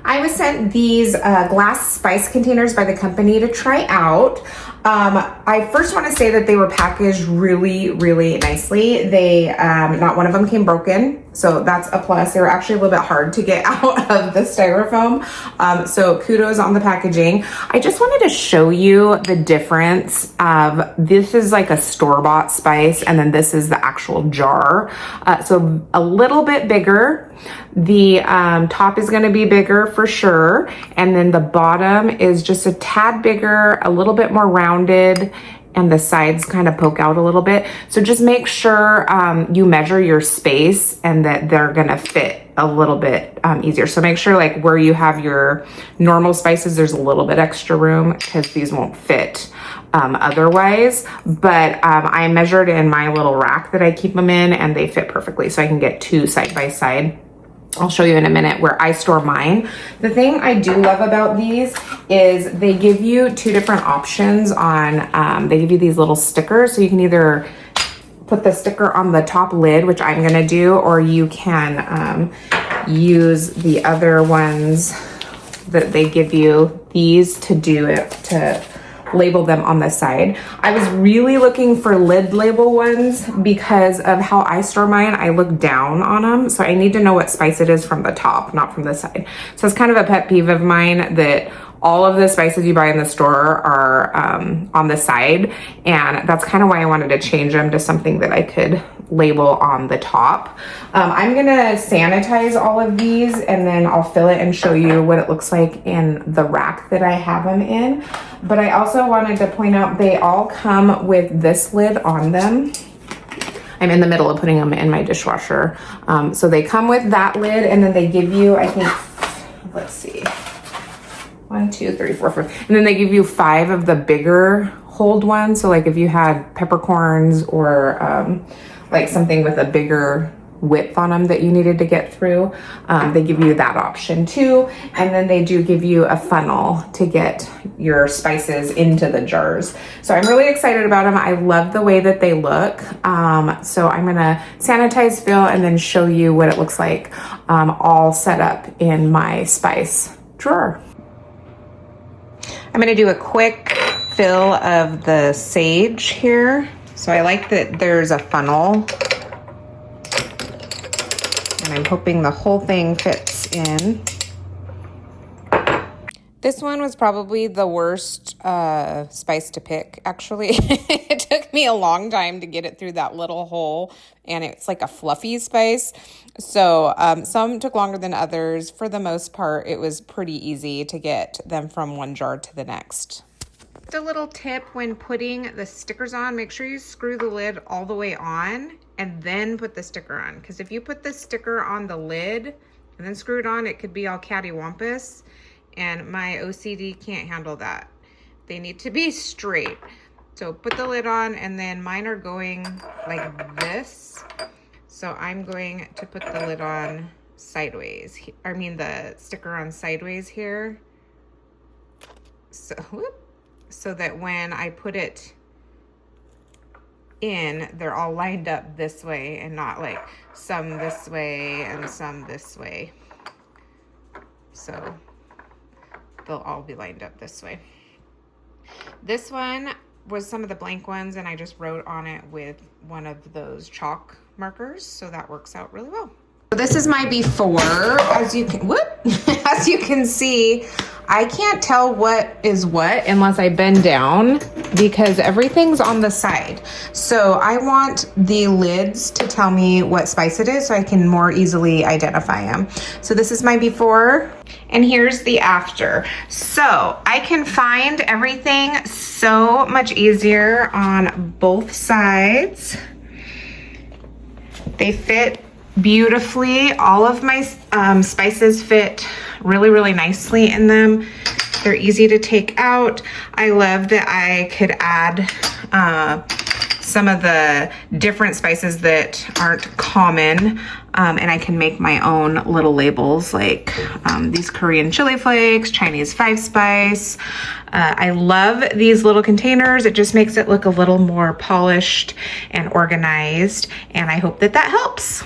I was sent these glass spice containers by the company to try out. I first want to say that they were packaged really, really nicely. They, not one of them came broken, so that's a plus. They were actually a little bit hard to get out of the styrofoam, so kudos on the packaging. I just wanted to show you the difference of, this is like a store-bought spice, and then this is the actual jar. So a little bit bigger. The top is going to be bigger for sure, and then the bottom is just a tad bigger, a little bit more rounded, and the sides kind of poke out a little bit. So just make sure you measure your space and that they're gonna fit a little bit easier. So make sure, like, where you have your normal spices, there's a little bit extra room, because these won't fit otherwise. But I measured in my little rack that I keep them in, and they fit perfectly, so I can get two side by side. I'll show you in a minute where I store mine. The thing I do love about these is they give you two different options on, they give you these little stickers, so you can either put the sticker on the top lid, which I'm gonna do, or you can use the other ones that they give you, these, to do it, to label them on the side. I was really looking for lid label ones because of how I store mine. I look down on them, so I need to know what spice it is from the top, not from the side. So it's kind of a pet peeve of mine that all of the spices you buy in the store are on the side, and that's kind of why I wanted to change them to something that I could label on the top. I'm gonna sanitize all of these, and then I'll fill it and show you what it looks like in the rack that I have them in. But I also wanted to point out they all come with this lid on them. I'm in the middle of putting them in my dishwasher. So they come with that lid, and then they give you, I think, let's see, 1, 2, 3, 4, 5. And then they give you 5 of the bigger hold ones. So like if you had peppercorns or like something with a bigger width on them that you needed to get through, they give you that option too. And then they do give you a funnel to get your spices into the jars. So I'm really excited about them. I love the way that they look. So I'm gonna sanitize, fill, and then show you what it looks like all set up in my spice drawer. I'm gonna do a quick fill of the sage here. So I like that there's a funnel, and I'm hoping the whole thing fits in. This one was probably the worst spice to pick, actually. It took me a long time to get it through that little hole, and it's like a fluffy spice. So some took longer than others. For the most part, it was pretty easy to get them from one jar to the next. Just a little tip when putting the stickers on, make sure you screw the lid all the way on and then put the sticker on. Because if you put the sticker on the lid and then screw it on, it could be all cattywampus. And my OCD can't handle that. They need to be straight. So put the lid on, and then mine are going like this. So I'm going to put the lid on sideways. I mean the sticker on sideways here. So, so that when I put it in, they're all lined up this way and not like some this way and some this way. So they'll all be lined up this way. This one was some of the blank ones, and I just wrote on it with one of those chalk markers, so that works out really well. So this is my before. As you can, as you can see, I can't tell what is what unless I bend down, because everything's on the side. So I want the lids to tell me what spice it is so I can more easily identify them. So this is my before, and here's the after. So I can find everything so much easier on both sides. They fit beautifully. All of my spices fit really, really nicely in them. They're easy to take out. I love that I could add some of the different spices that aren't common, and I can make my own little labels, like these Korean chili flakes, Chinese 5-spice. I love these little containers. It just makes it look a little more polished and organized, and I hope that that helps.